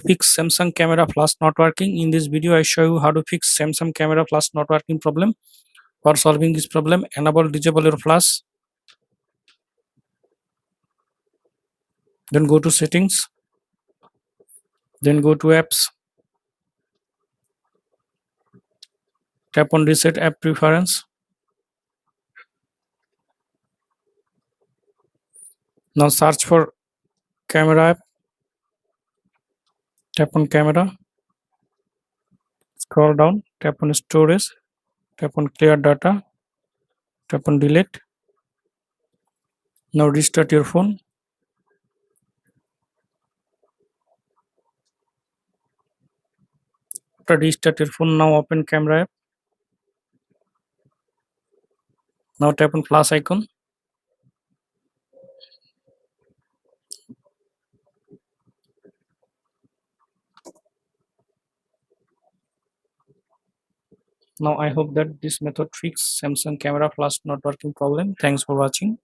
Fix Samsung camera flash not working. In this video I show you how to fix Samsung camera flash not working problem. For solving this problem, enable disable your flash, then go to settings, then go to apps, tap on reset app preference. Now search for camera app, tap on camera, scroll down, tap on storage, tap on clear data, tap on delete. Now restart your phone. After restart your phone, now open camera app. Now tap on flash icon. Now I hope that this method fix Samsung camera flash not working problem. Thanks for watching.